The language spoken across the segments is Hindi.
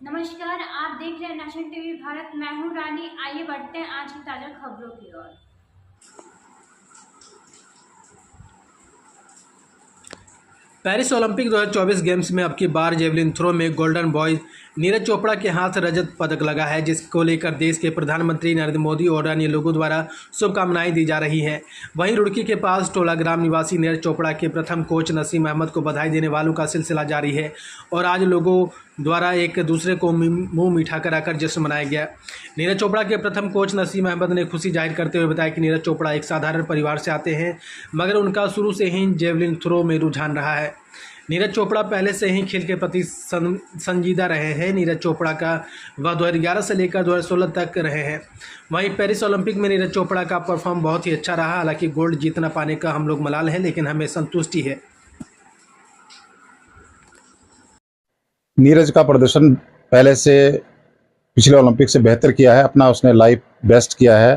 नमस्कार, आप देख रहे हैं नेशनल टीवी भारत। मैं हूं रानी। आइए बढ़ते हैं आज की ताजा खबरों की ओर। पेरिस ओलंपिक 2024 गेम्स में अब की बार जेवलिन थ्रो में गोल्डन बॉय नीरज चोपड़ा के हाथ रजत पदक लगा है, जिसको लेकर देश के प्रधानमंत्री नरेंद्र मोदी और अन्य लोगों द्वारा शुभकामनाएं दी जा रही हैं। वहीं रुड़की के पास टोला ग्राम निवासी नीरज चोपड़ा के प्रथम कोच नसीम अहमद को बधाई देने वालों का सिलसिला जारी है और आज लोगों द्वारा एक दूसरे को मुंह मीठा कराकर जश्न मनाया गया। नीरज चोपड़ा के प्रथम कोच नसीम अहमद ने खुशी जाहिर करते हुए बताया कि नीरज चोपड़ा एक साधारण परिवार से आते हैं, मगर उनका शुरू से ही जेवलिन थ्रो में रुझान रहा है। नीरज चोपड़ा पहले से ही खेल के प्रति संजीदा रहे हैं। नीरज चोपड़ा का वह 2011 से लेकर 2016 तक रहे हैं। वहीं पेरिस ओलंपिक में नीरज चोपड़ा का परफॉर्म बहुत ही अच्छा रहा। हालांकि गोल्ड जीत न पाने का हम लोग मलाल है, लेकिन हमें संतुष्टि है। नीरज का प्रदर्शन पहले से पिछले ओलंपिक से बेहतर किया है, अपना उसने लाइफ बेस्ट किया है,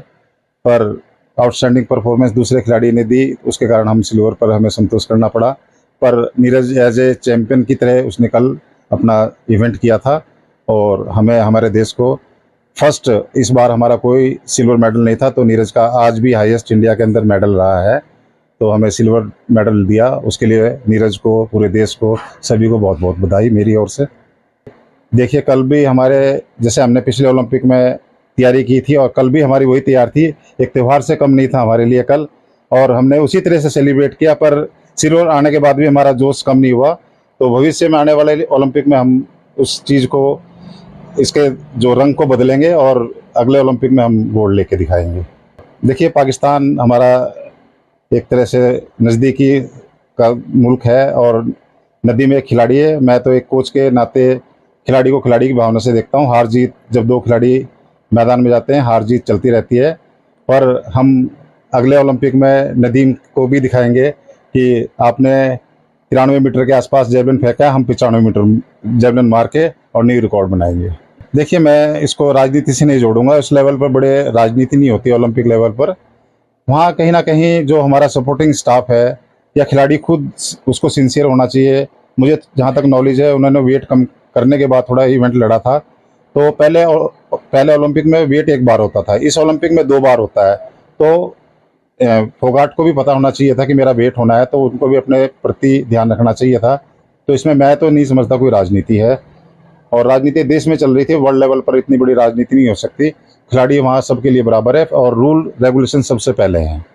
पर आउटस्टैंडिंग परफॉर्मेंस दूसरे खिलाड़ी ने दी, उसके कारण हम सिल्वर पर हमें संतोष करना पड़ा। पर नीरज एज ए चैंपियन की तरह उसने कल अपना इवेंट किया था और हमें हमारे देश को फर्स्ट, इस बार हमारा कोई सिल्वर मेडल नहीं था, तो नीरज का आज भी हाईएस्ट इंडिया के अंदर मेडल रहा है, तो हमें सिल्वर मेडल दिया। उसके लिए नीरज को, पूरे देश को, सभी को बहुत बहुत बधाई मेरी ओर से। देखिए, कल भी हमारे, जैसे हमने पिछले ओलंपिक में तैयारी की थी और कल भी हमारी वही तैयार थी, एक त्यौहार से कम नहीं था हमारे लिए कल, और हमने उसी तरह से सेलिब्रेट किया। पर सिल्वर आने के बाद भी हमारा जोश कम नहीं हुआ। तो भविष्य में आने वाले ओलंपिक में हम उस चीज़ को, इसके जो रंग को बदलेंगे और अगले ओलंपिक में हम गोल्ड लेके दिखाएंगे। देखिए, पाकिस्तान हमारा एक तरह से नज़दीकी का मुल्क है और नदी में एक खिलाड़ी है। मैं तो एक कोच के नाते खिलाड़ी को खिलाड़ी की भावना से देखता हूँ। हार जीत, जब दो खिलाड़ी मैदान में जाते हैं, हार जीत चलती रहती है। पर हम अगले ओलंपिक में नदीम को भी दिखाएंगे कि आपने 93 मीटर के आसपास जेवलिन फेंका है, हम 95 मीटर जेवलिन मार के और न्यू रिकॉर्ड बनाएंगे। देखिए, मैं इसको राजनीति से नहीं जोड़ूंगा। इस लेवल पर बड़े राजनीति नहीं होती ओलंपिक लेवल पर। वहाँ कहीं ना कहीं जो हमारा सपोर्टिंग स्टाफ है या खिलाड़ी खुद, उसको सिंसियर होना चाहिए। मुझे जहाँ तक नॉलेज है, उन्होंने वेट कम करने के बाद थोड़ा इवेंट लड़ा था, तो पहले ओलंपिक में वेट एक बार होता था, इस ओलंपिक में 2 बार होता है। तो फोगाट को भी पता होना चाहिए था कि मेरा वेट होना है, तो उनको भी अपने प्रति ध्यान रखना चाहिए था। तो इसमें मैं तो नहीं समझता कोई राजनीति है, और राजनीति देश में चल रही थी, वर्ल्ड लेवल पर इतनी बड़ी राजनीति नहीं हो सकती। खिलाड़ी वहाँ सबके लिए बराबर है और रूल रेगुलेशन सबसे पहले हैं।